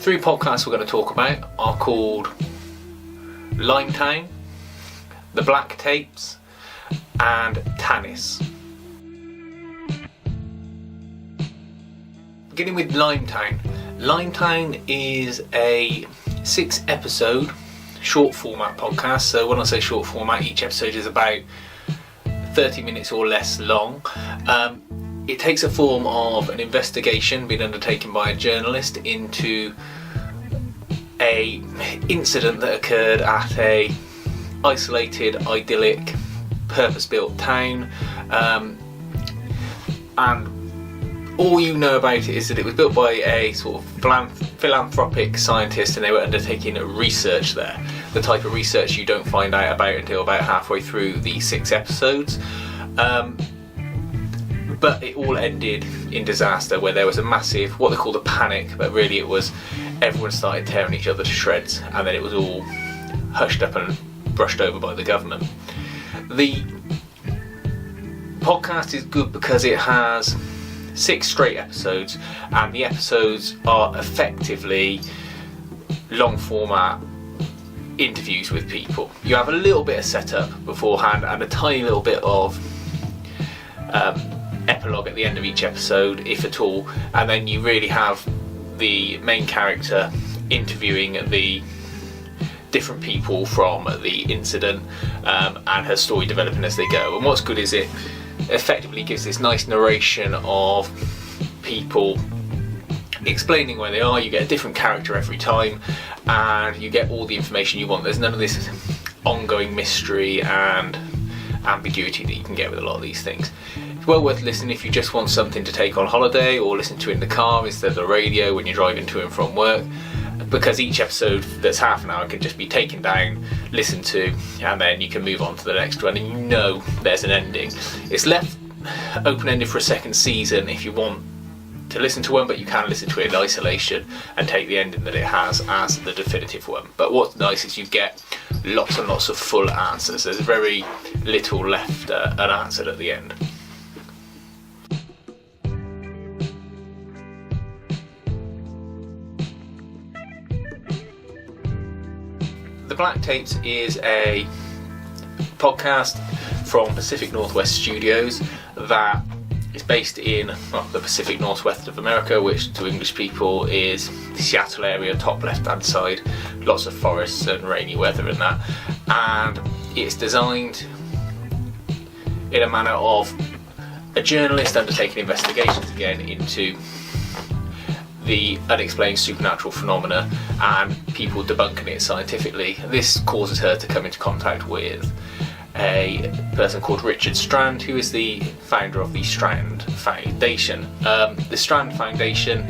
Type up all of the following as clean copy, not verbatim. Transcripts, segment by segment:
Three podcasts we're going to talk about are called Limetown, The Black Tapes and Tanis. Beginning with Limetown. Limetown is a 6-episode short format podcast. So when I say short format, each episode is about 30 minutes or less long. It takes a form of an investigation being undertaken by a journalist into a incident that occurred at a isolated, idyllic, purpose-built town, and all you know about it is that it was built by a sort of philanthropic scientist, and they were undertaking research there, the type of research you don't find out about until about halfway through the 6 episodes. But it all ended in disaster, where there was a massive, what they called a panic, but really it was everyone started tearing each other to shreds, and then it was all hushed up and brushed over by the government. The podcast is good because it has 6 straight episodes, and the episodes are effectively long format interviews with people. You have a little bit of setup beforehand and a tiny little bit of epilogue at the end of each episode, if at all, and then you really have the main character interviewing the different people from the incident, and her story developing as they go. And what's good is it effectively gives this nice narration of people explaining where they are. You get a different character every time, and you get all the information you want. There's none of this ongoing mystery and ambiguity that you can get with a lot of these things. It's well worth listening if you just want something to take on holiday, or listen to in the car instead of the radio when you're driving to and from work, because each episode that's half an hour can just be taken down, listened to, and then you can move on to the next one, and you know there's an ending. It's left open-ended for a second season if you want to listen to one, but you can listen to it in isolation and take the ending that it has as the definitive one. But what's nice is you get lots and lots of full answers. There's very little left unanswered at the end. The Black Tapes is a podcast from Pacific Northwest Studios that is based in the Pacific Northwest of America, which to English people is the Seattle area, top left-hand side, lots of forests and rainy weather and that. And it's designed in a manner of a journalist undertaking investigations again into the unexplained supernatural phenomena and people debunking it scientifically. This causes her to come into contact with a person called Richard Strand, who is the founder of the Strand Foundation. The Strand Foundation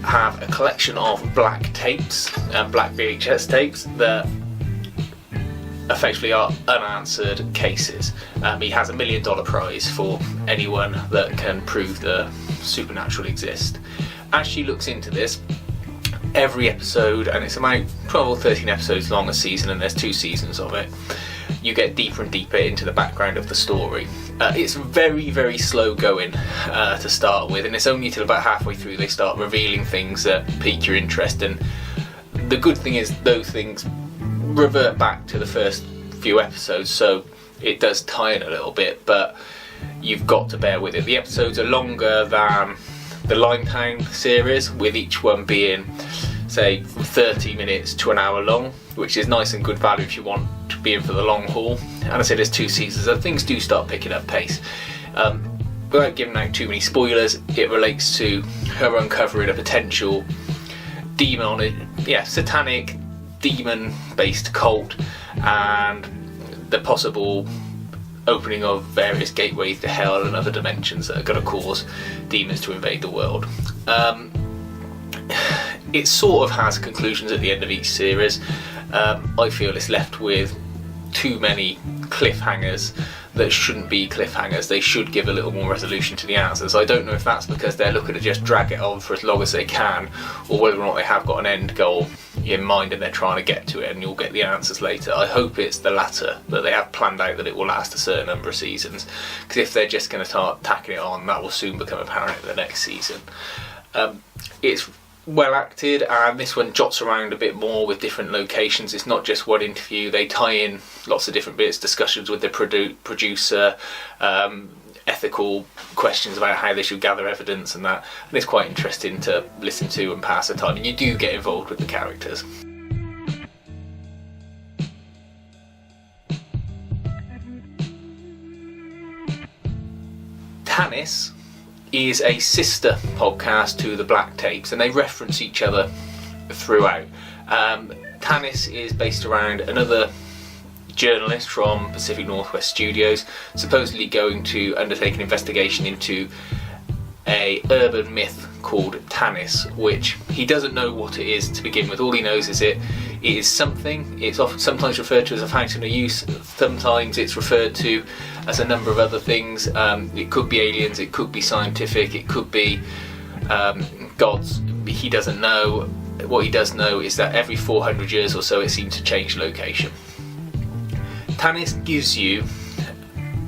have a collection of black tapes, black VHS tapes, that effectively are unanswered cases. He has $1 million prize for anyone that can prove the supernatural exists. As she looks into this, every episode, and it's about 12 or 13 episodes long a season, and there's 2 seasons of it, you get deeper and deeper into the background of the story. It's very, very slow going to start with, and it's only till about halfway through they start revealing things that pique your interest. And the good thing is those things revert back to the first few episodes, so it does tie in a little bit, but you've got to bear with it. The episodes are longer than the Limetown series, with each one being, say, from 30 minutes to an hour long, which is nice and good value if you want to be in for the long haul. And I said there's 2 seasons, and things do start picking up pace. Without giving out too many spoilers, it relates to her uncovering a potential satanic demon-based cult, and the possible opening of various gateways to hell and other dimensions that are going to cause demons to invade the world. It sort of has conclusions at the end of each series. I feel it's left with too many cliffhangers that shouldn't be cliffhangers. They should give a little more resolution to the answers. I don't know if that's because they're looking to just drag it on for as long as they can, or whether or not they have got an end goal in mind and they're trying to get to it and you'll get the answers later. I hope it's the latter, that they have planned out that it will last a certain number of seasons, because if they're just going to start tacking it on, that will soon become apparent in the next season. It's well acted, and this one jots around a bit more with different locations. It's not just one interview, they tie in lots of different bits, discussions with the producer, ethical questions about how they should gather evidence and that, and it's quite interesting to listen to and pass the time, and you do get involved with the characters. Tanis is a sister podcast to the Black Tapes, and they reference each other throughout. Tanis is based around another journalist from Pacific Northwest Studios, supposedly going to undertake an investigation into a urban myth called Tanis, which he doesn't know what it is to begin with. All he knows is it is something. It's often sometimes referred to as a fountain of youth, sometimes it's referred to as a number of other things. It could be aliens, it could be scientific, it could be gods. He doesn't know. What he does know is that every 400 years or so it seems to change location. Tanis gives you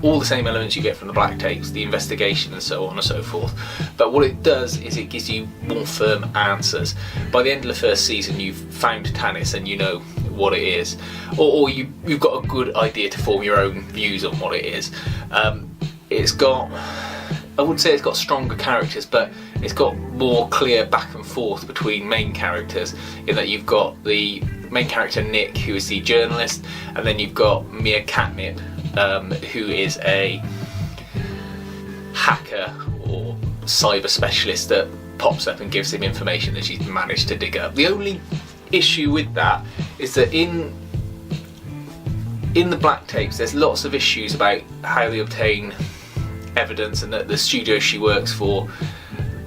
all the same elements you get from the Black Tapes, the investigation and so on and so forth, but what it does is it gives you more firm answers. By the end of the first season you've found Tanis and you know what it is, or you've got a good idea to form your own views on what it is. It's got, I wouldn't say it's got stronger characters, but it's got more clear back and forth between main characters, in that you've got the main character Nick, who is the journalist, and then you've got Mia Catnip, who is a hacker or cyber specialist that pops up and gives him information that she's managed to dig up. The only issue with that is that in the Black Tapes there's lots of issues about how they obtain evidence, and that the studio she works for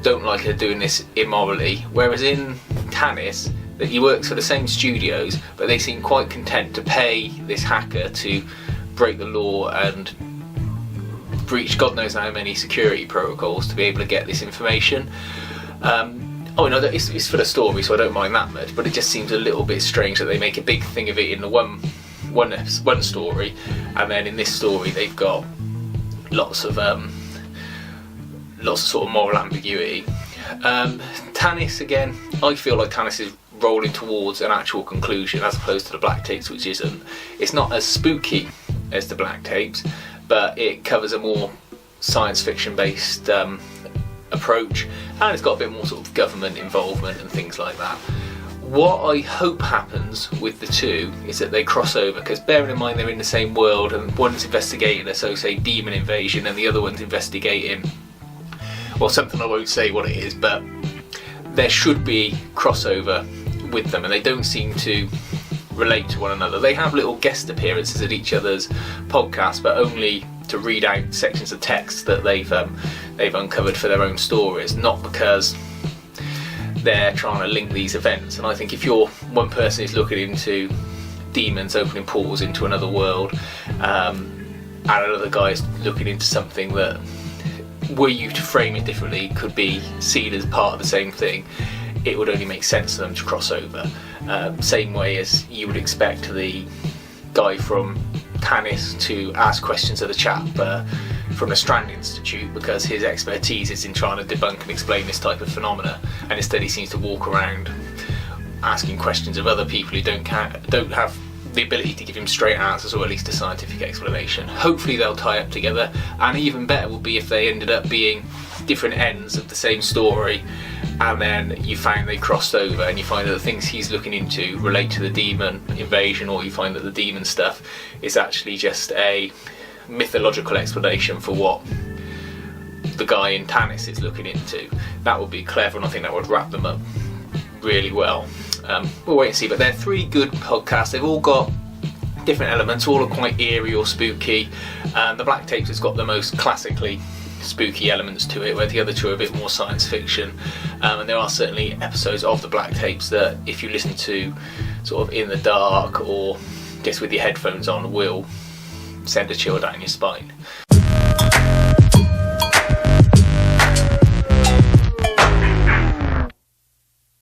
don't like her doing this immorally, whereas in Tanis that he works for the same studios, but they seem quite content to pay this hacker to break the law and breach God knows how many security protocols to be able to get this information. It's for the story, so I don't mind that much, but it just seems a little bit strange that they make a big thing of it in the one story, and then in this story they've got lots of sort of moral ambiguity. Tanis, again, I feel like Tanis is rolling towards an actual conclusion as opposed to the Black Tapes, which isn't. It's not as spooky as the Black Tapes, but it covers a more science fiction based approach, and it's got a bit more sort of government involvement and things like that. What I hope happens with the two is that they cross over, because bearing in mind they're in the same world, and one's investigating a say demon invasion and the other one's investigating, well, something I won't say what it is, but there should be crossover with them, and they don't seem to relate to one another. They have little guest appearances at each other's podcasts, but only to read out sections of text that they've uncovered for their own stories, not because they're trying to link these events. And I think if you're one person who's looking into demons opening portals into another world, and another guy is looking into something that, were you to frame it differently, could be seen as part of the same thing, it would only make sense for them to cross over. Same way as you would expect the guy from Tanis to ask questions of the chap from the Strand Institute, because his expertise is in trying to debunk and explain this type of phenomena, and instead he seems to walk around asking questions of other people who don't have the ability to give him straight answers, or at least a scientific explanation. Hopefully they'll tie up together, and even better would be if they ended up being different ends of the same story, and then you find they crossed over and you find that the things he's looking into relate to the demon invasion, or you find that the demon stuff is actually just a mythological explanation for what the guy in Tanis is looking into. That would be clever, and I think that would wrap them up really well. We'll wait and see, but they're three good podcasts. They've all got different elements, all are quite eerie or spooky. The Black Tapes has got the most classically spooky elements to it, where the other two are a bit more science fiction, and there are certainly episodes of the Black Tapes that, if you listen to sort of in the dark or just with your headphones on, will send a chill down your spine.